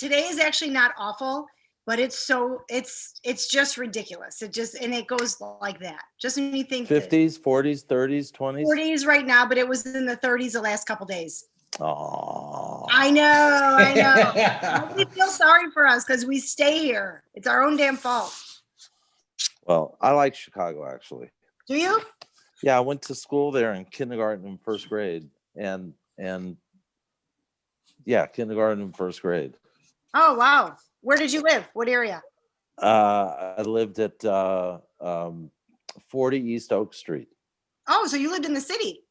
today is actually not awful, but it's just ridiculous. And it goes like that. Just when you think 50s, 40s, 30s, 20s. 40s right now, but it was in the 30s the last couple days. Oh, I know. Nobody feel sorry for us because we stay here. It's our own damn fault. Well, I like Chicago, actually. Do you? Yeah, I went to school there in kindergarten and first grade, and yeah, kindergarten and first grade. Oh wow! Where did you live? What area? I lived at 40 East Oak Street. Oh, so you lived in the city?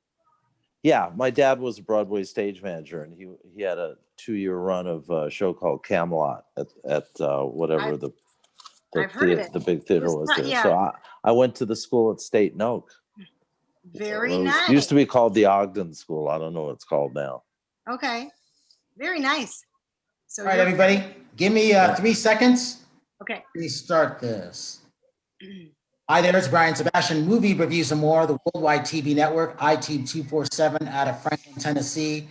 Yeah, my dad was a Broadway stage manager, and he had a 2-year run of a show called Camelot at whatever the big theater was there. Yeah. So I went to the school at State and Oak. Very nice. Used to be called the Ogden School. I don't know what it's called now. Okay, very nice. So all right, everybody, give me 3 seconds. Okay. Let me start this. Hi there, it's Brian Sebastian, Movie Reviews and More, the Worldwide TV Network, ITV 247 out of Franklin, Tennessee,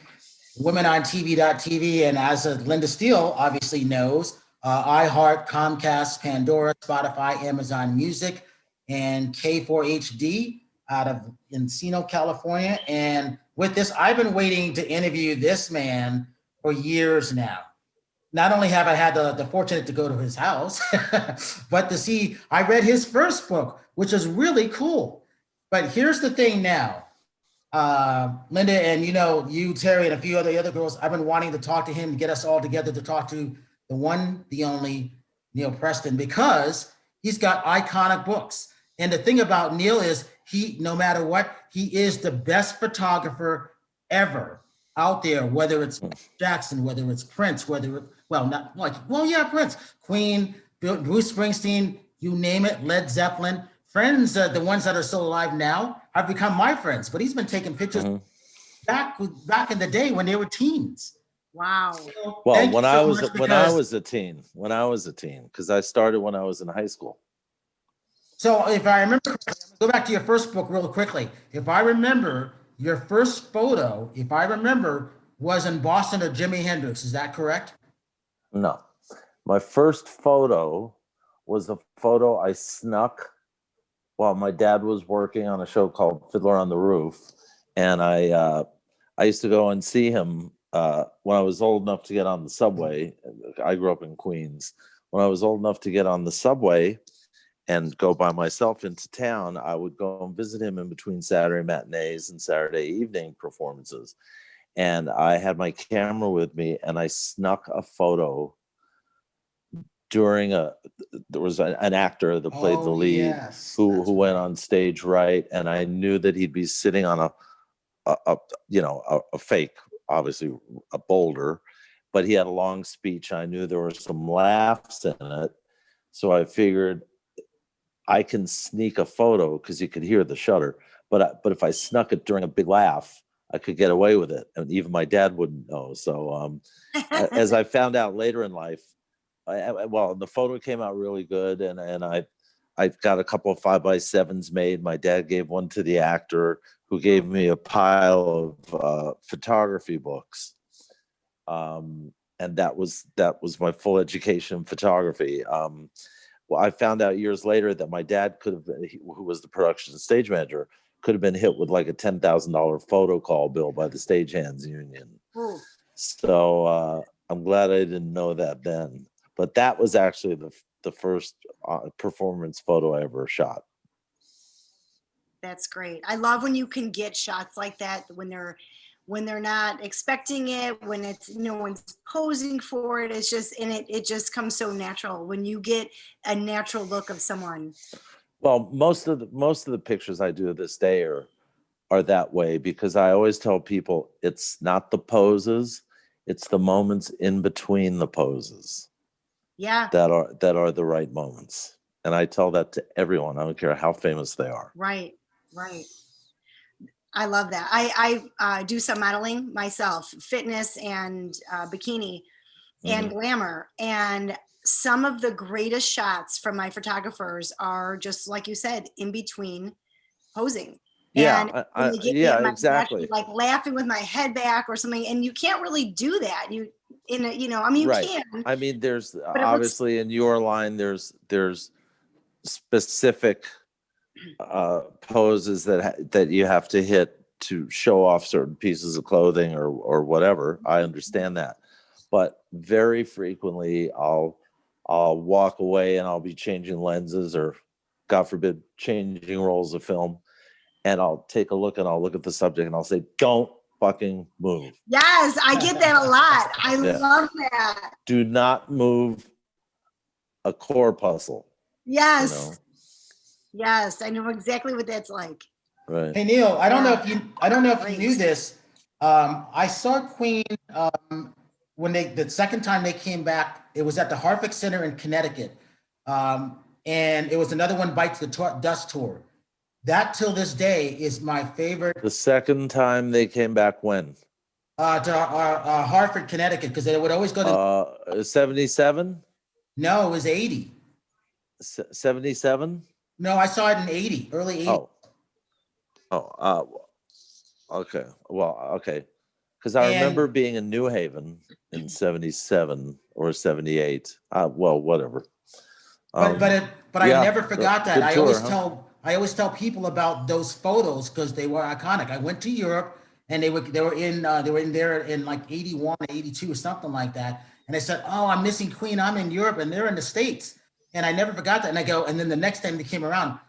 WomenOnTV.tv, and as Linda Steele obviously knows, iHeart, Comcast, Pandora, Spotify, Amazon Music, and K4HD out of Encino, California. And with this, I've been waiting to interview this man for years now. Not only have I had the fortunate to go to his house, but to see, I read his first book, which is really cool. But here's the thing now, Linda, and you, Terry, and a few other girls, I've been wanting to talk to him, to get us all together to talk to the one, the only Neal Preston, because he's got iconic books. And the thing about Neal is no matter what, he is the best photographer ever out there, whether it's Jackson, whether it's Prince, Prince, Queen, Bruce Springsteen, you name it, Led Zeppelin. Friends, the ones that are still alive now, have become my friends, but he's been taking pictures back in the day when they were teens. Wow. Well, when I was a teen, because I started when I was in high school. So if I remember, go back to your first book real quickly. If I remember, your first photo, was in Boston of Jimi Hendrix. Is that correct? No. My first photo was a photo I snuck while my dad was working on a show called Fiddler on the Roof. And I used to go and see him when I was old enough to get on the subway. I grew up in Queens. When I was old enough to get on the subway and go by myself into town, I would go and visit him in between Saturday matinees and Saturday evening performances. And I had my camera with me, and I snuck a photo during there was an actor that played the lead, who went on stage, right? And I knew that he'd be sitting on a fake, obviously a boulder, but he had a long speech. I knew there were some laughs in it. So I figured I can sneak a photo because you could hear the shutter. But if I snuck it during a big laugh, I could get away with it. And even my dad wouldn't know. So as I found out later in life, the photo came out really good. And I got a couple of 5x7s made. My dad gave one to the actor, who gave me a pile of photography books. And that was my full education in photography. Well, I found out years later that my dad could have been, who was the production stage manager, could have been hit with like a $10,000 photo call bill by the Stagehands Union. Ooh. So I'm glad I didn't know that then. But that was actually the first performance photo I ever shot. That's great. I love when you can get shots like that when they're not expecting it, when it's no one's posing for it. It's just it just comes so natural when you get a natural look of someone. Well, most of the pictures I do this day are that way, because I always tell people it's not the poses, it's the moments in between the poses. Yeah. That are the right moments. And I tell that to everyone. I don't care how famous they are. Right. I love that. I do some modeling myself, fitness and bikini and glamour. And some of the greatest shots from my photographers are just like you said, in between posing. Yeah, and exactly. like laughing with my head back or something. And you can't really do that. in a, I mean, you Right. can. I mean, there's it obviously in your line, there's specific poses that you have to hit to show off certain pieces of clothing or whatever. I understand that, but very frequently I'll walk away and I'll be changing lenses or, God forbid, changing rolls of film, and I'll take a look and I'll look at the subject and I'll say, "Don't fucking move." Yes, I get that a lot. I Yeah. love that. Do not move a corpuscle. Yes. You know? Yes, I know exactly what that's like. Right. Hey Neal, I don't know if you Great. knew this. I saw Queen when the second time they came back. It was at the Hartford Center in Connecticut, and it was another one Bites the Dust tour. That till this day is my favorite. The second time they came back, when? To Hartford, Connecticut, because they would always go to 77? No, it was 80. 77? No, I saw it in 80, early 80. Okay. Well, okay. Because I And- remember being in New Haven in 77 or 78. Well, whatever. But I never forgot that. good I tour, always tell people about those photos because they were iconic. I went to Europe and they were in there in like 81, 82 or something like that. And I said, "Oh, I'm missing Queen. I'm in Europe and they're in the States." And I never forgot that. And I go, and then the next time they came around,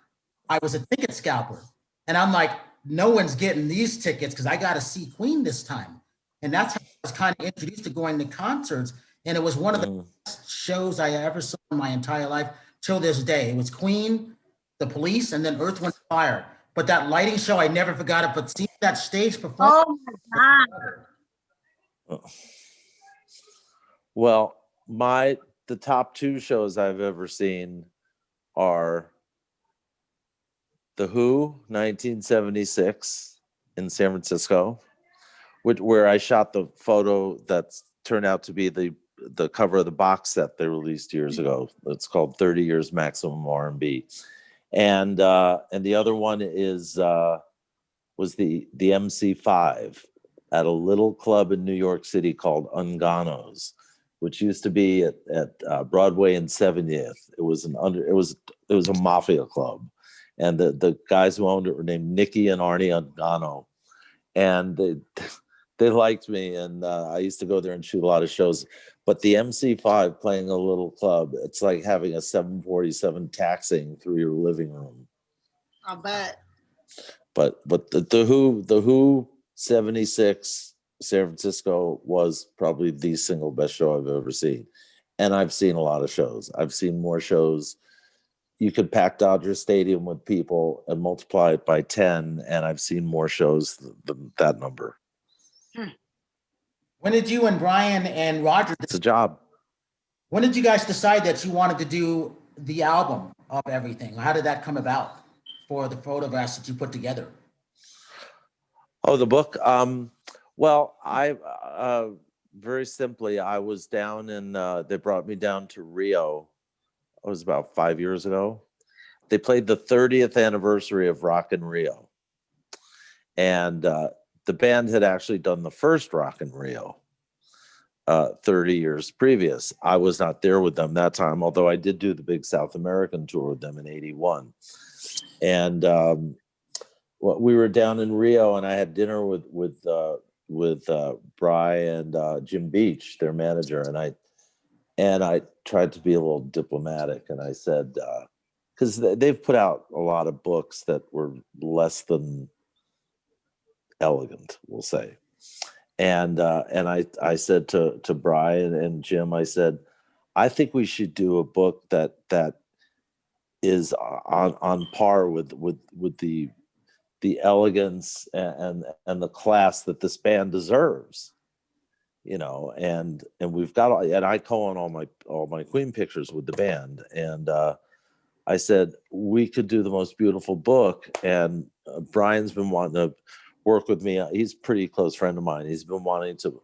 I was a ticket scalper. And I'm like, no one's getting these tickets because I got to see Queen this time. And that's how I was kind of introduced to going to concerts. And it was one of the best shows I ever saw in my entire life till this day. It was Queen, The Police, and then Earth, Wind, and Fire. But that lighting show, I never forgot it. But seeing that stage performance. Oh my God. Well, the top two shows I've ever seen are The Who, 1976 in San Francisco, where I shot the photo that's turned out to be the cover of the box set they released years ago. It's called 30 Years Maximum R&B. And the other one was the MC5 at a little club in New York City called Ungano's, which used to be at Broadway and 70th. It was a mafia club, and the guys who owned it were named Nicky and Arnie Ungano, and they liked me, and I used to go there and shoot a lot of shows. But the MC5 playing a little club, it's like having a 747 taxiing through your living room. I'll bet. But the Who 76 San Francisco was probably the single best show I've ever seen. And I've seen a lot of shows. I've seen more shows. You could pack Dodger Stadium with people and multiply it by 10, and I've seen more shows than that number. When did you and Brian and Roger? It's a job. When did you guys decide that you wanted to do the album of everything? How did that come about for the photographs that you put together? Oh, the book. Well, I very simply, I was down in. They brought me down to Rio. It was about 5 years ago. They played the 30th anniversary of Rock in Rio, and the band had actually done the first Rock in Rio 30 years previous. I was not there with them that time, although I did do the big South American tour with them in '81. And we were down in Rio, and I had dinner with Bry and Jim Beach, their manager, and I tried to be a little diplomatic, and I said, because they've put out a lot of books that were less than elegant, we'll say. And I said to Brian and Jim, I said, I think we should do a book that is on par with the elegance and the class that this band deserves, and we've got, and I co-own all my Queen pictures with the band, and I said we could do the most beautiful book, and Brian's been wanting to work with me. He's a pretty close friend of mine. He's been wanting to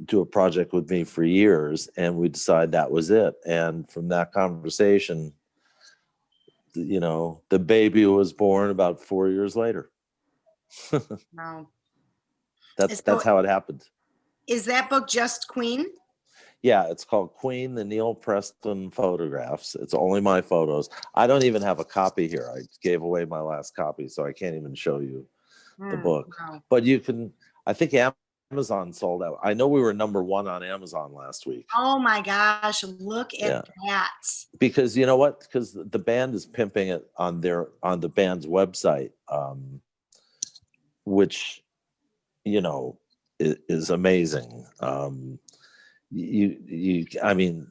do a project with me for years, and we decided that was it. And from that conversation, the baby was born about 4 years later. Wow. That's how it happened. Is that book just Queen? Yeah, it's called Queen, the Neal Preston Photographs. It's only my photos. I don't even have a copy here. I gave away my last copy, so I can't even show you the book. Wow. But you can, I think Amazon sold out. I know we were #1 on Amazon last week. Oh my gosh, look at that. Because you know what? Because the band is pimping it on the band's website, which, you know, is amazing. I mean,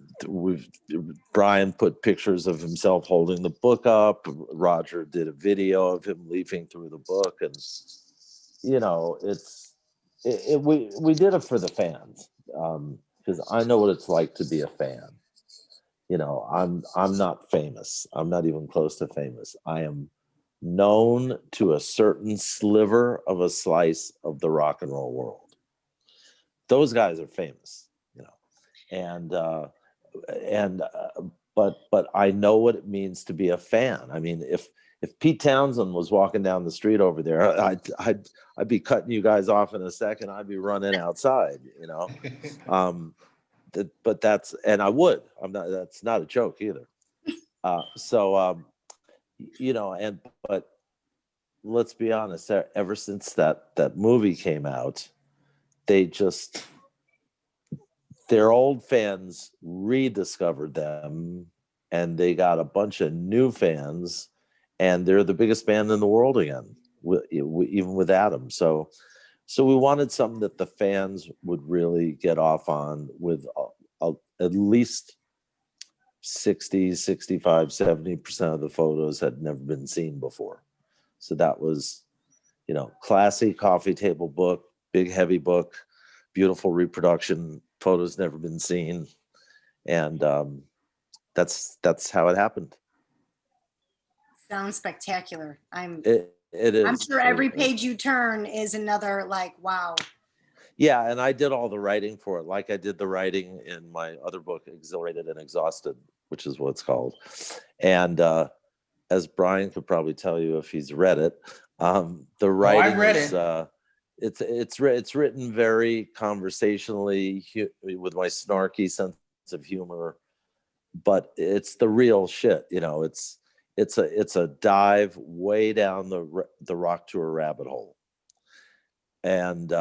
Brian put pictures of himself holding the book up. Roger did a video of him leafing through the book, and you know, we did it for the fans, because I know what it's like to be a fan. You know, I'm not famous. I'm not even close to famous. I am known to a certain sliver of a slice of the rock and roll world. Those guys are famous, you know, but I know what it means to be a fan. I mean, if Pete Townsend was walking down the street over there, I'd be cutting you guys off in a second. I'd be running outside, you know. But that's, and I would. That's not a joke either. You know, but let's be honest. Ever since that movie came out, their old fans rediscovered them, and they got a bunch of new fans, and they're the biggest band in the world again, even with Adam. So we wanted something that the fans would really get off on, with at least 60, 65, 70% of the photos had never been seen before. So that was, you know, classy coffee table book, big heavy book, beautiful reproduction, photos never been seen. And that's how it happened. Sounds spectacular. It is. I'm sure every page you turn is another, like, wow. Yeah, and I did all the writing for it, like I did the writing in my other book, Exhilarated and Exhausted, which is what it's called. And as Brian could probably tell you if he's read it, the writing is it's written very conversationally, with my snarky sense of humor, but it's the real shit. You know, it's a dive way down the rock tour rabbit hole. And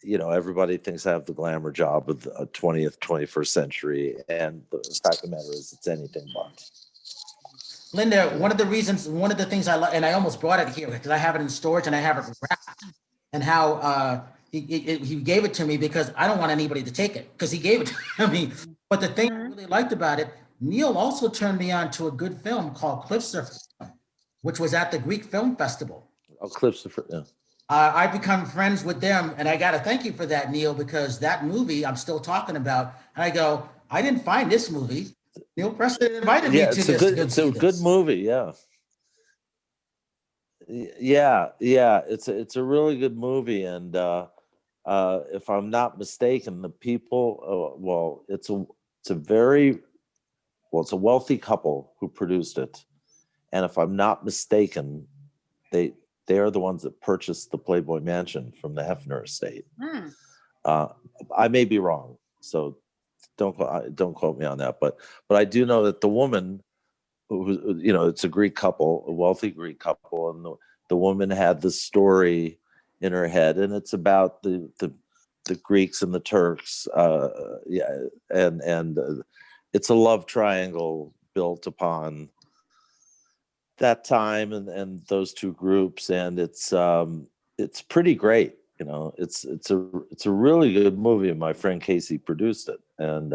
you know, everybody thinks I have the glamour job of the 20th, 21st century, and the fact of the matter is, it's anything but. Linda, one of the things I love, and I almost brought it here because I have it in storage and I have it wrapped, and how he gave it to me because I don't want anybody to take it because he gave it to me. But the thing I really liked about it, Neal also turned me on to a good film called Cliffs of Freedom, which was at the Greek Film Festival. Oh, Cliffs of Freedom. Yeah. I've become friends with them, and I got to thank you for that, Neal, because that movie I'm still talking about. And I go, I didn't find this movie. Neal Preston invited me to this. It's a good movie. Yeah. It's a really good movie, and if I'm not mistaken, the people, it's a wealthy couple who produced it, and if I'm not mistaken, they are the ones that purchased the Playboy Mansion from the Hefner estate. I may be wrong, so don't quote me on that, but I do know that the woman, who, you know, it's a Greek couple, a wealthy Greek couple, and the woman had the story in her head, and it's about the Greeks and the Turks, and it's a love triangle built upon that time and those two groups, and it's pretty great. You know, it's a really good movie, and my friend Casey produced it, and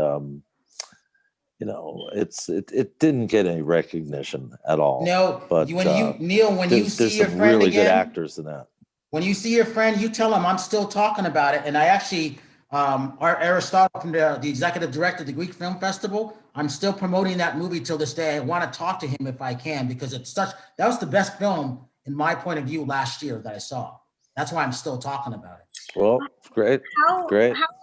you know, it didn't get any recognition at all. No, but Neal, when you see your friend really again, good actors in that. When you see your friend, you tell him I'm still talking about it. And I actually, our Aristotle, from the executive director of the Greek Film Festival, I'm still promoting that movie till this day. I want to talk to him if I can, because that was the best film in my point of view last year that I saw. That's why I'm still talking about it. Well, great. How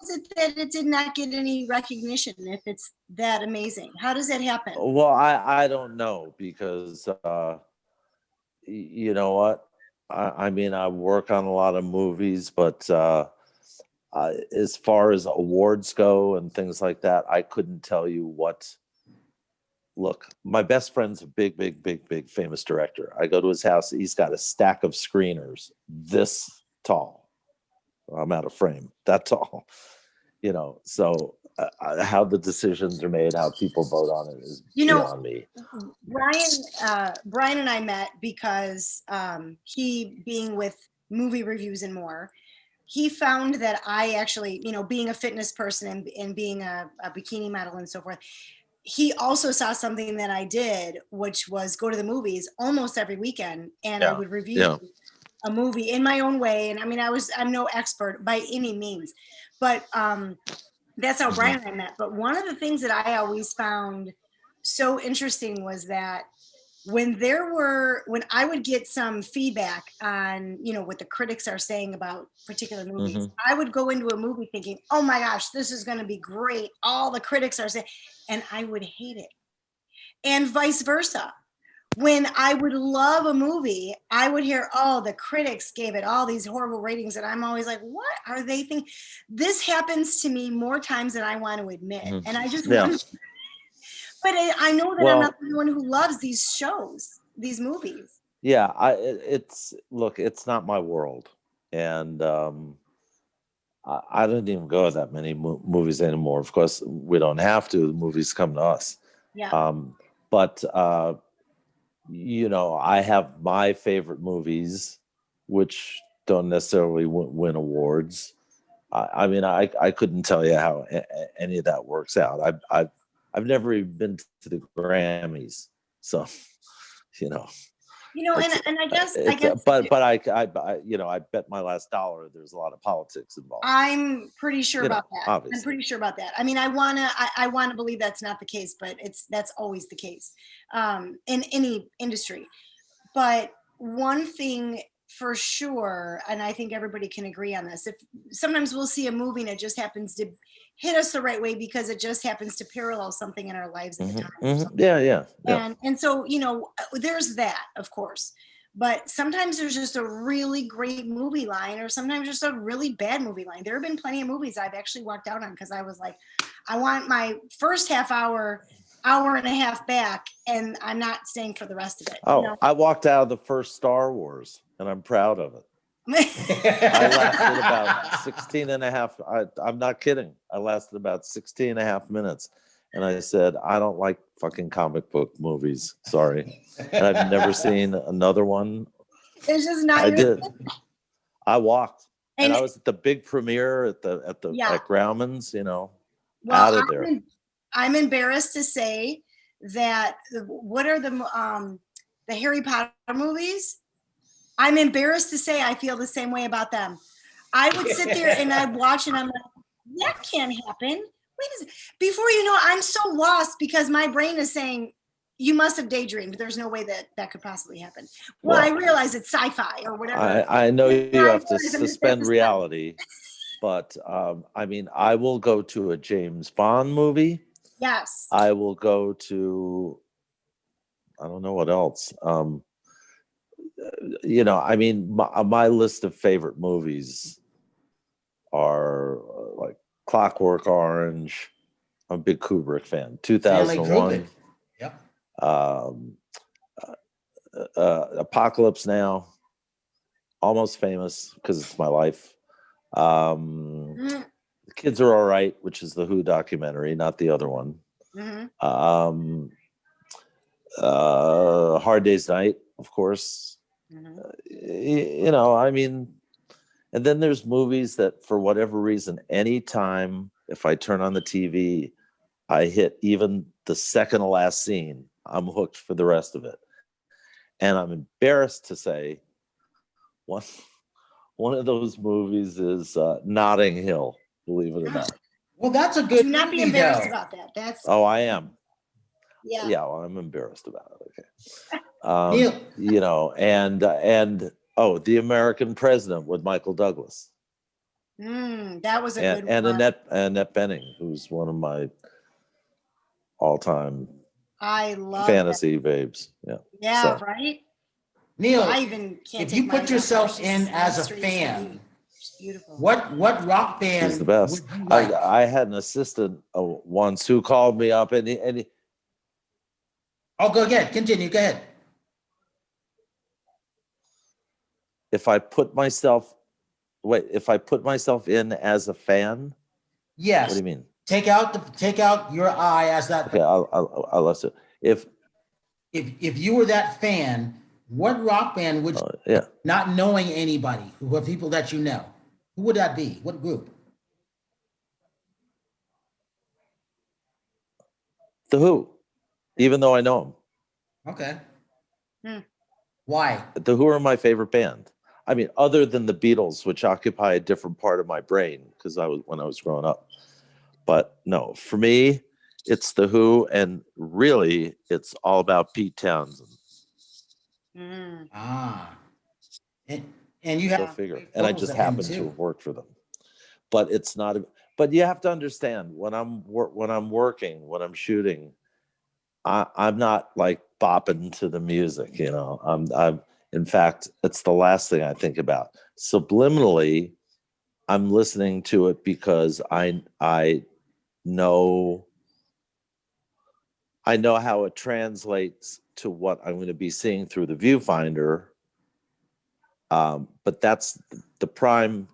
is it that it did not get any recognition if it's that amazing? How does that happen? Well, I don't know, because you know what? I mean, I work on a lot of movies, but as far as awards go and things like that, I couldn't tell you what. Look, my best friend's a big famous director. I go to his house. He's got a stack of screeners this tall. I'm out of frame. That tall. You know, so how the decisions are made, how people vote on it is beyond me. Brian and I met because he, being with Movie Reviews and More, he found that I actually, you know, being a fitness person and being a bikini model and so forth, he also saw something that I did, which was go to the movies almost every weekend, and I would review a movie in my own way. And I mean, I'm no expert by any means, but that's how Brian and I met. But one of the things that I always found so interesting was that when I would get some feedback on, you know, what the critics are saying about particular movies, I would go into a movie thinking, oh my gosh, this is going to be great. All the critics are saying, and I would hate it. And vice versa. When I would love a movie, I would hear, oh, the critics gave it all these horrible ratings. And I'm always like, what are they thinking? This happens to me more times than I want to admit. And I just wonder. But I know that I'm not the one who loves these shows, these movies. Yeah, it's not my world. And I don't even go to that many movies anymore. Of course, we don't have to. The movies come to us. Yeah. But you know, I have my favorite movies, which don't necessarily win awards. I mean, I couldn't tell you how any of that works out. I've never even been to the Grammys, so you know. You know, and I guess, but I you know, I bet my last dollar there's a lot of politics involved. I'm pretty sure about that. Obviously. I'm pretty sure about that. I mean, I wanna believe that's not the case, but that's always the case in any industry. But one thing for sure, and I think everybody can agree on this, if sometimes we'll see a movie and it just happens to hit us the right way because it just happens to parallel something in our lives at the time. Yeah. And so, you know, there's that, of course. But sometimes there's just a really great movie line, or sometimes just a really bad movie line. There have been plenty of movies I've actually walked out on because I was like, I want my first half hour and a half back, and I'm not staying for the rest of it. Oh, you know? I walked out of the first Star Wars, and I'm proud of it. I lasted about 16 and a half. I'm not kidding. I lasted about 16 and a half minutes. And I said, I don't like fucking comic book movies. Sorry. And I've never seen another one. It's just not. I did. I walked. And I was at the big premiere at Grauman's, you know, out of there. I'm embarrassed to say that what are the Harry Potter movies? I'm embarrassed to say I feel the same way about them. I would sit there and I'd watch and I'm like, that can't happen. Wait a second. Before you know, I'm so lost because my brain is saying, you must have daydreamed. There's no way that could possibly happen. Well, I realize it's sci-fi or whatever. I know you have to suspend reality, but I mean, I will go to a James Bond movie. Yes. I will go to, I don't know what else. You know, I mean, my list of favorite movies are like Clockwork Orange. I'm a big Kubrick fan. 2001. Yep. Apocalypse Now. Almost Famous because it's my life. The Kids Are All Right, which is the Who documentary, not the other one. Hard Day's Night, of course. You know, I mean, and then there's movies that for whatever reason, anytime if I turn on the TV, I hit even the second to last scene, I'm hooked for the rest of it. And I'm embarrassed to say one of those movies is Notting Hill, believe it or not. Well, that's a good. Do not be embarrassed about that. Oh, I am. Yeah, well, I'm embarrassed about it. Okay. You know, and The American President with Michael Douglas. That was a good one. And Annette Bening, who's one of my all-time fantasy babes. Yeah, right. Neal, I even can't if you put yourself in as a fan, Beautiful. What rock band? She's the best. would you like? I had an assistant once who called me up and Oh, go ahead. Continue. Go ahead. if I put myself in as a fan, Yes. what do you mean? Take out your eye as that. Okay, I'll listen. If you were that fan, what rock band would you, Yeah, not knowing anybody, who are people that you know, who would that be? What group? The Who, even though I know Okay. Hmm. Why? them. The Who are my favorite band. I mean, other than the Beatles, which occupy a different part of my brain because when I was growing up. But no, for me, it's the Who, and really, it's all about Pete Townsend. Mm. Ah. And you Go have figure. great And I photos just of him, happen to too. have worked for them. But it's not. But you have to understand when I'm working, when I'm shooting, I'm not like bopping to the music. You know, I'm. In fact, it's the last thing I think about. Subliminally, I'm listening to it because I know how it translates to what I'm going to be seeing through the viewfinder. But that's the prime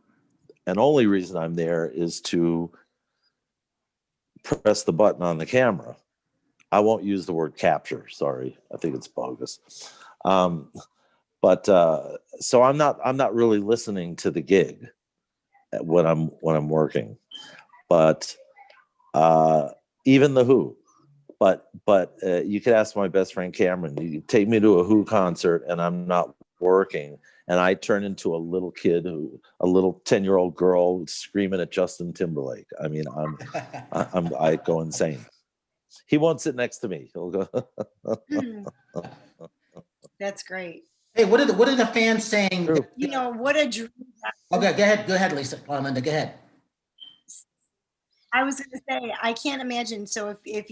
and only reason I'm there is to press the button on the camera. I won't use the word capture. Sorry, I think it's bogus. But so I'm not really listening to the gig when I'm working. But even the Who. But you could ask my best friend Cameron. You take me to a Who concert and I'm not working, and I turn into a little kid, a little 10-year-old girl screaming at Justin Timberlake. I mean, I go insane. He won't sit next to me. He'll go. That's great. Hey, what are the fans saying? True. You know, what a dream. Okay, go ahead, Lisa. Linda, go ahead. I was going to say, I can't imagine. So if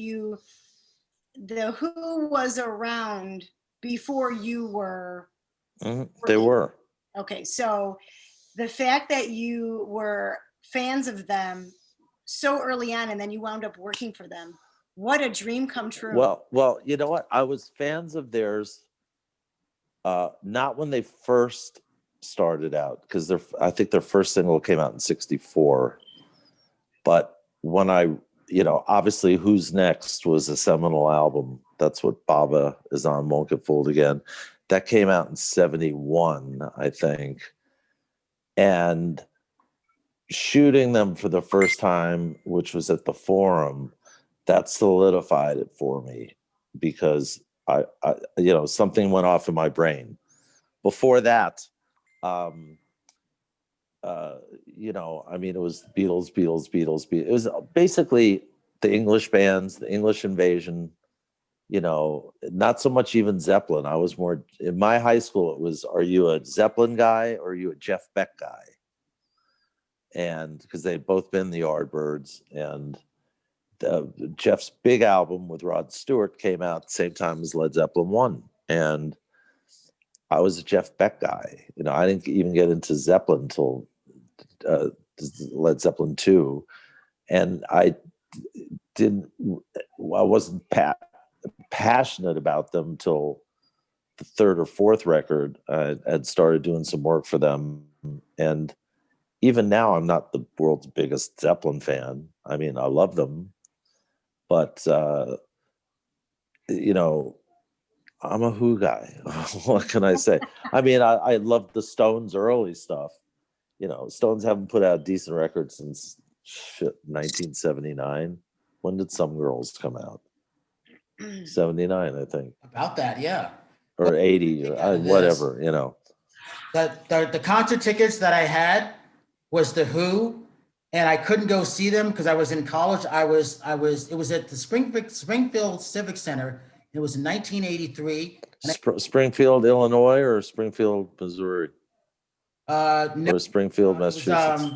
the Who was around before you were. They were. Okay, so the fact that you were fans of them so early on and then you wound up working for them, what a dream come true. Well, you know what? I was fans of theirs, not when they first started out, because I think their first single came out in '64. But when obviously Who's Next was a seminal album. That's what Baba is on, Won't Get Fooled Again. That came out in '71, I think. And shooting them for the first time, which was at the Forum, that solidified it for me because I something went off in my brain. Before that, I mean, it was Beatles. It was basically the English bands, the English Invasion, not so much even Zeppelin. I was more, in my high school, it was, are you a Zeppelin guy or are you a Jeff Beck guy? And because they'd both been the Yardbirds, and Jeff's big album with Rod Stewart came out at the same time as Led Zeppelin 1. And I was a Jeff Beck guy. I didn't even get into Zeppelin until Led Zeppelin 2. And I wasn't passionate about them until the third or fourth record. I had started doing some work for them. And even now, I'm not the world's biggest Zeppelin fan. I mean, I love them. But, I'm a Who guy. What can I say? I mean, I love the Stones' early stuff. Stones haven't put out a decent record since 1979. When did Some Girls come out? 79, I think. About that, yeah. Or 80, or whatever, The concert tickets that I had was the Who, and I couldn't go see them because I was in college. It was at the Springfield Civic Center. It was in 1983. Springfield, Illinois, or Springfield, Missouri? No, or Springfield, Massachusetts?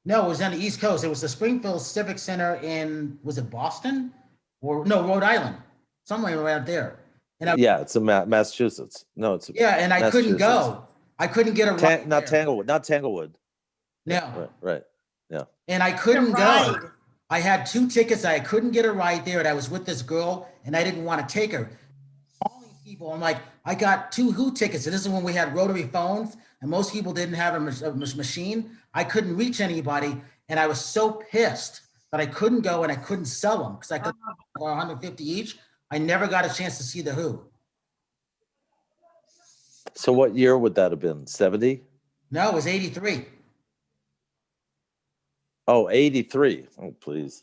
No, it was on the East Coast. It was the Springfield Civic Center in, was it Boston? Or no, Rhode Island, somewhere around there. And it's in Massachusetts. No, it's and I couldn't go. I couldn't get a ride. Not there. Tanglewood, not Tanglewood. No. Right. Yeah. And I couldn't go. ride. I had 2 tickets. I couldn't get a ride there, and I was with this girl, and I didn't want to take her. Calling people, I'm like, I got 2 Who tickets, and this is when we had rotary phones, and most people didn't have a machine. I couldn't reach anybody, and I was so pissed that I couldn't go and I couldn't sell them because I could for 150 each. I never got a chance to see the Who. So what year would that have been? 70? No, it was 83. Oh, 83. Oh, please.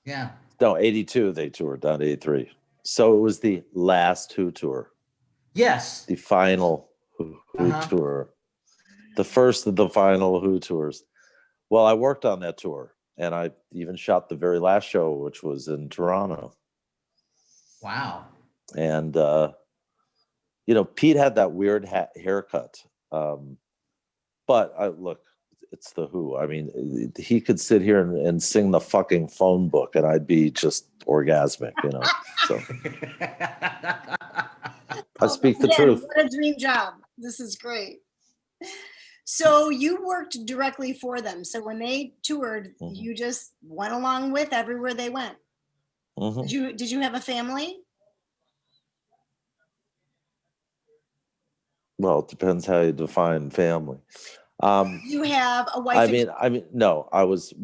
Yeah. No, 82 they toured, not 83. So it was the last Who tour, Yes. the final Who tour, the first of the final Who tours. Well, I worked on that tour, and I even shot the very last show, which was in Toronto. Wow. And, Pete had that weird haircut. But look, it's the Who. I mean, he could sit here and sing the fucking phone book, and I'd be just orgasmic, So I speak the truth. What a dream job. This is great. So you worked directly for them. So when they toured, you just went along with everywhere they went. Did you have a family? Well, it depends how you define family. You have a wife. I mean, no, I was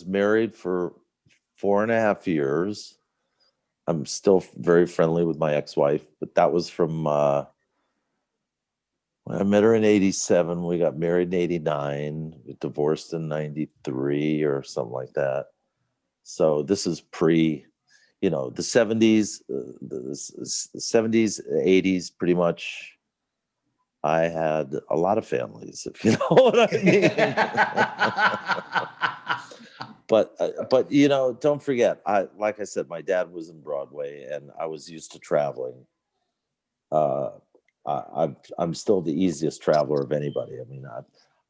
married for 4.5 years. I'm still very friendly with my ex-wife, but that was from, when I met her in 87, we got married in 89, we divorced in 93 or something like that. So this is pre, the 70s, the 70s, 80s, pretty much. I had a lot of families, if you know what I mean. But don't forget, like I said, my dad was in Broadway, and I was used to traveling. I'm still the easiest traveler of anybody. I mean,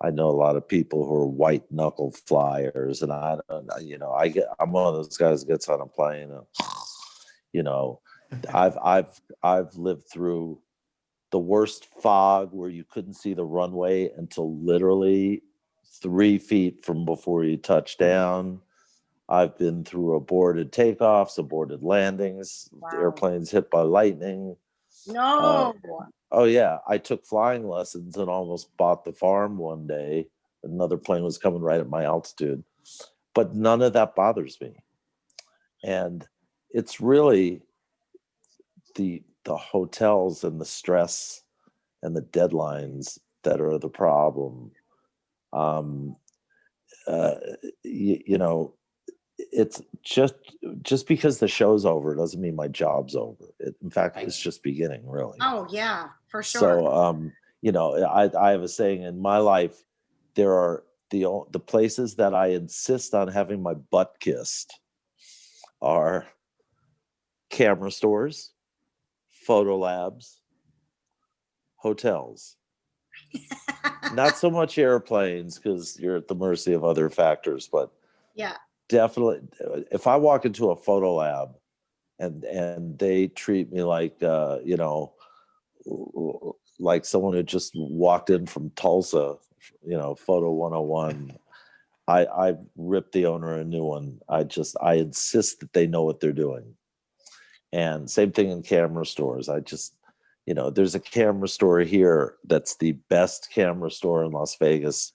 I know a lot of people who are white knuckle flyers, and I'm one of those guys that gets on a plane. I've lived through the worst fog where you couldn't see the runway until literally 3 feet from before you touch down. I've been through aborted takeoffs, aborted landings, airplanes hit by lightning. No. Oh yeah, I took flying lessons and almost bought the farm one day. Another plane was coming right at my altitude, but none of that bothers me. And it's really the hotels and the stress and the deadlines that are the problem. It's just because the show's over doesn't mean my job's over. In fact, it's just beginning, really. Oh yeah, for sure. So, I have a saying in my life: there are the places that I insist on having my butt kissed are camera stores, photo labs, hotels. Not so much airplanes, because you're at the mercy of other factors, but yeah, definitely if I walk into a photo lab and they treat me like like someone who just walked in from Tulsa, photo 101, I rip the owner a new one. I insist that they know what they're doing. And same thing in camera stores. There's a camera store here that's the best camera store in Las Vegas.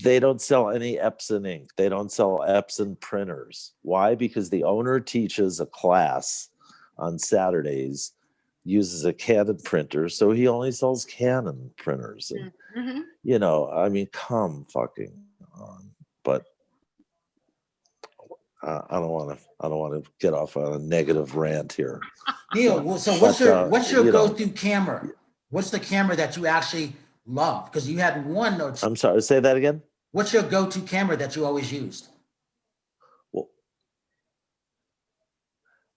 They don't sell any Epson ink. They don't sell Epson printers. Why? Because the owner teaches a class on Saturdays, uses a Canon printer, so he only sells Canon printers. And, I mean, come fucking on. But I don't want to get off on a negative rant here. Neal, so what's your go-to camera? What's the camera that you actually love? Because you had one. I'm sorry, say that again. What's your go-to camera that you always used?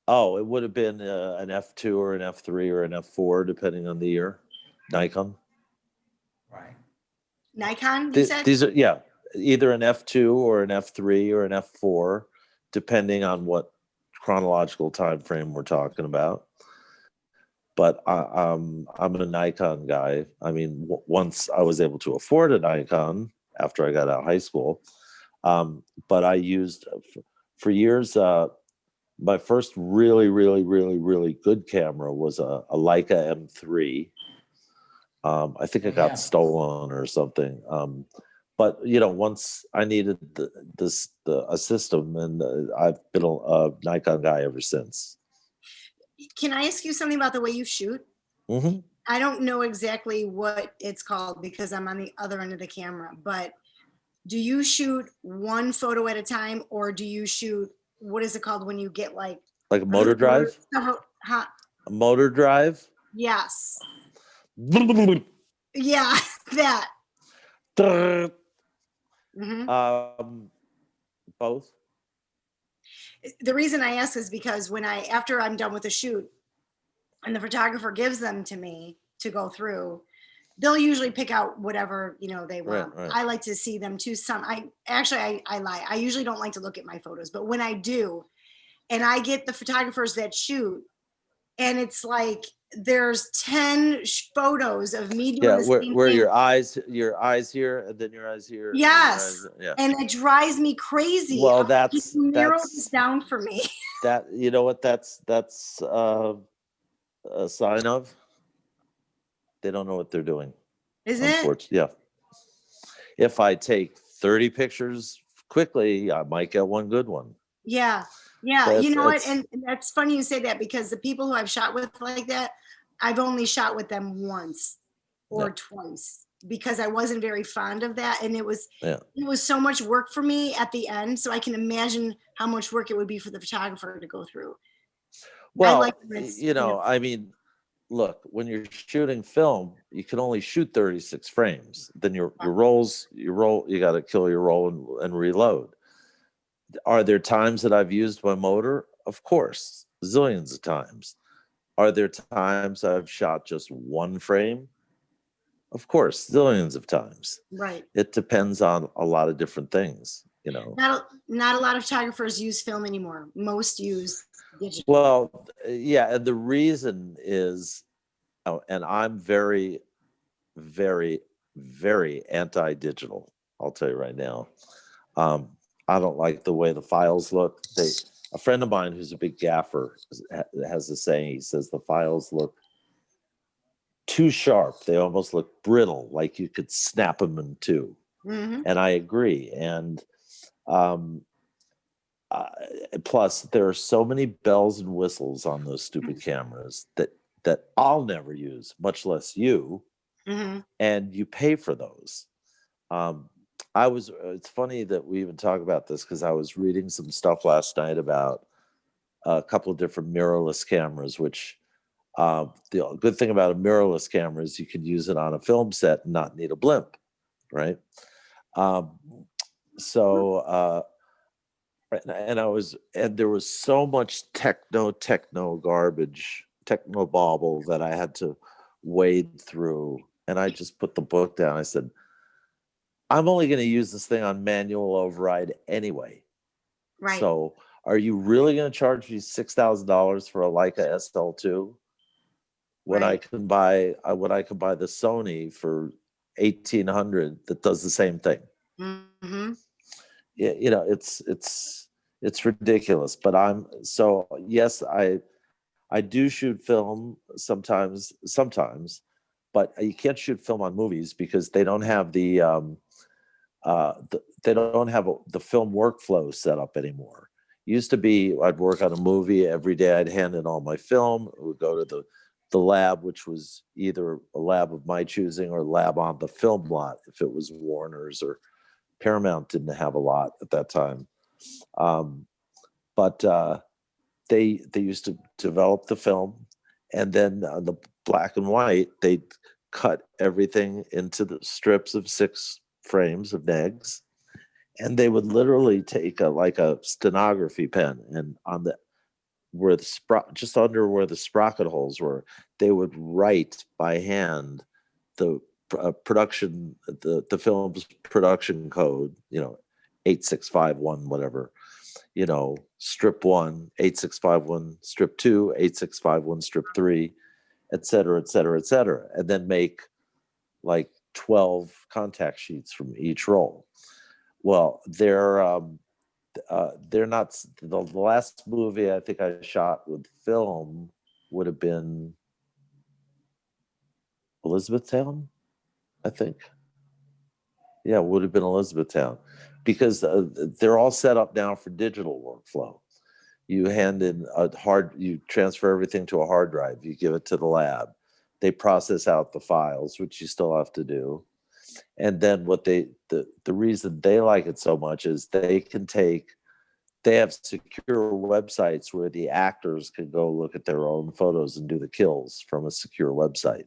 Well, it would have been an F2 or an F3 or an F4, depending on the year. Nikon. Right. Nikon, you said? These are, either an F2 or an F3 or an F4, depending on what chronological time frame we're talking about. but I'm a Nikon guy. I mean, once I was able to afford a Nikon after I got out of high school, but I used for years. My first really good camera was a Leica M3. I think it got stolen or something. But once I needed a system, and I've been a Nikon guy ever since. Can I ask you something about the way you shoot? Mm-hmm. I don't know exactly what it's called because I'm on the other end of the camera, but do you shoot one photo at a time, or do you shoot, what is it called when you get like a motor drive? Huh? A motor drive? Yes. Yeah, that. Both. The reason I ask is because after I'm done with the shoot and the photographer gives them to me to go through, they'll usually pick out whatever they want. Right. I like to see them too. I lie. I usually don't like to look at my photos, but when I do, and I get the photographers that shoot, and it's like there's 10 photos of me doing the same where thing. your eyes here, and then your eyes here. Yes. And it drives me crazy. Well, Just narrow this down for me. That you know what that's a sign of. They don't know what they're doing. Is it? Yeah. If I take 30 pictures quickly, I might get one good one. Yeah. You know what? And that's funny you say that, because the people who I've shot with like that, I've only shot with them once or twice, because I wasn't very fond of that. And it was so much work for me at the end. So I can imagine how much work it would be for the photographer to go through. Well, I mean, look, when you're shooting film, you can only shoot 36 frames. Then you got to kill your roll and reload. Are there times that I've used my motor? Of course, zillions of times. Are there times I've shot just one frame? Of course, zillions of times. Right. It depends on a lot of different things, Not a lot of photographers use film anymore. Most use digital. Well, yeah, and the reason is, and I'm very, very, very anti-digital. I'll tell you right now. I don't like the way the files look. A friend of mine who's a big gaffer has a saying. He says the files look too sharp. They almost look brittle, like you could snap them in two. Mm-hmm. And I agree. And plus, there are so many bells and whistles on those stupid cameras that I'll never use, much less you. Mm-hmm. And you pay for those. It's funny that we even talk about this, because I was reading some stuff last night about a couple of different mirrorless cameras, which the good thing about a mirrorless camera is you can use it on a film set and not need a blimp, right? And there was so much techno garbage, techno bauble that I had to wade through. And I just put the book down. I said, I'm only going to use this thing on manual override anyway. Right. So are you really going to charge me $6,000 for a Leica SL2 when I can buy the Sony for $1,800 that does the same thing? Mm-hmm. It's ridiculous. But yes, I do shoot film sometimes, but you can't shoot film on movies because they don't have the film workflow set up anymore. Used to be, I'd work on a movie every day. I'd hand in all my film. It would go to the lab, which was either a lab of my choosing or a lab on the film lot. If it was Warner's or Paramount, didn't have a lot at that time. But they used to develop the film, and then the black and white, they'd cut everything into the strips of 6 frames of negs, and they would literally take a stenography pen, and just under where the sprocket holes were, they would write by hand the production, the film's production code, 8651, whatever, strip 1, 8651, strip 2, 8651, strip 3. et cetera, et cetera, et cetera, and then make like 12 contact sheets from each roll. Well, they're not, the last movie I think I shot with film would have been Elizabethtown, I think. Yeah, it would have been Elizabethtown, because they're all set up now for digital workflow. You hand in you transfer everything to a hard drive, you give it to the lab. They process out the files, which you still have to do. And then the reason they like it so much is they have secure websites where the actors can go look at their own photos and do the kills from a secure website.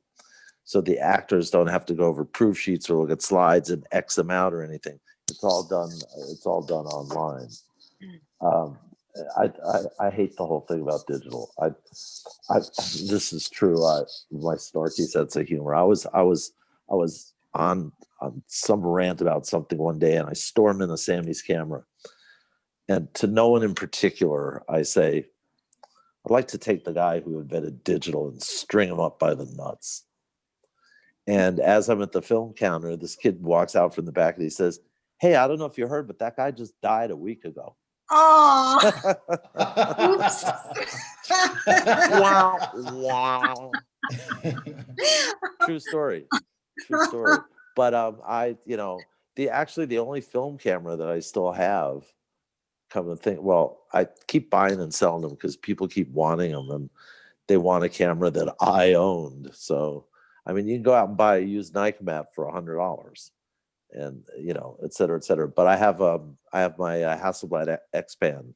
So the actors don't have to go over proof sheets or look at slides and X them out or anything. It's all done online. I hate the whole thing about digital. This is true. My snarky sense of humor. I was on some rant about something one day, and I stormed into Sammy's camera, and to no one in particular, I say, I'd like to take the guy who invented digital and string him up by the nuts. And as I'm at the film counter, this kid walks out from the back and he says, "Hey, I don't know if you heard, but that guy just died a week ago." Oh, oops. Wow. Wow. True story. But the only film camera that I still have, come to think, well, I keep buying and selling them because people keep wanting them, and they want a camera that I owned. So, I mean, you can go out and buy a used Nikon map for $100, and et cetera, et cetera. But I have my Hasselblad X-Pan,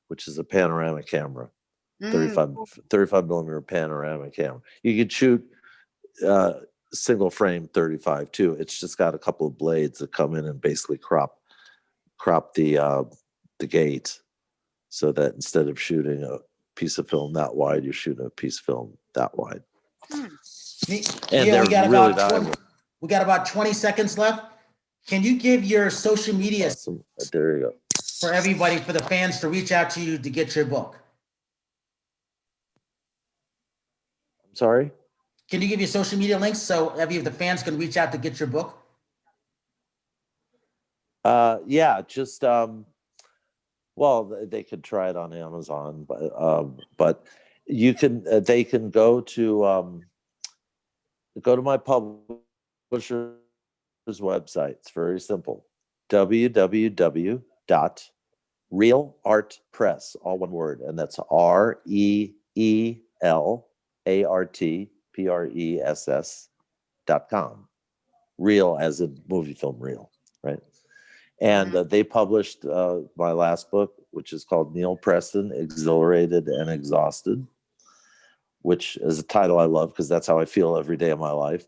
which is a panoramic camera, 35 millimeter panoramic camera. You could shoot single frame 35 too. It's just got a couple of blades that come in and basically crop the gate, so that instead of shooting a piece of film that wide, you're shooting a piece of film that wide. And they're really valuable. We got about 20 seconds left. Can you give your social media Awesome. There you go. for everybody, for the fans to reach out to you to get your book? I'm sorry? Can you give your social media links so every of the fans can reach out to get your book? Yeah, just well, they could try it on Amazon, but you can they can go to my publisher's website. It's very simple. www.realartpress, all one word, and that's REELARTPRESS.com. Real as in movie film reel, right? And they published my last book, which is called Neal Preston, Exhilarated and Exhausted, which is a title I love because that's how I feel every day of my life.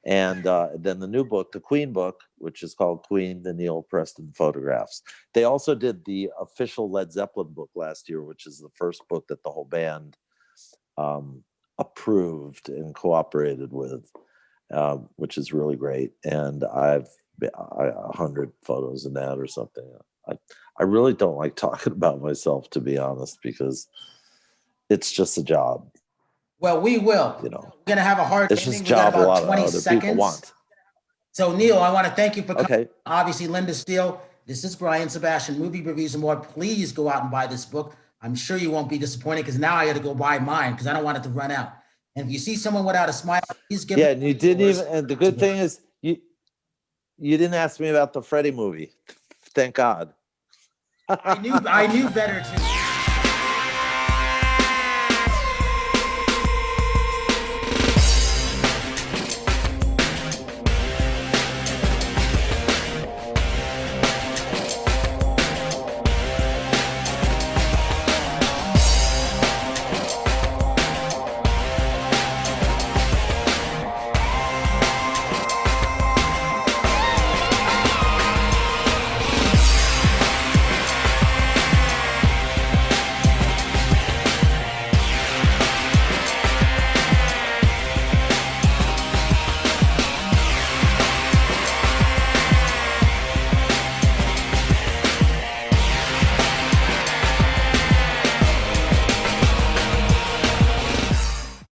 And then the new book, the Queen book, which is called Queen, the Neal Preston Photographs. They also did the official Led Zeppelin book last year, which is the first book that the whole band approved and cooperated with, which is really great. And I've 100 photos in that or something. I really don't like talking about myself, to be honest, because it's just a job. Well, we will. We're going to have a hard it's just a job a lot of other people want. So, Neal, I want to thank you for coming. Okay. Obviously, Linda Steele, this is Brian Sebastian, Movie Reviews and More. Please go out and buy this book. I'm sure you won't be disappointed, because now I got to go buy mine because I don't want it to run out. And if you see someone without a smile, please give and you didn't even, and the good thing is you didn't ask me about the Freddie movie. Thank God. I knew better to.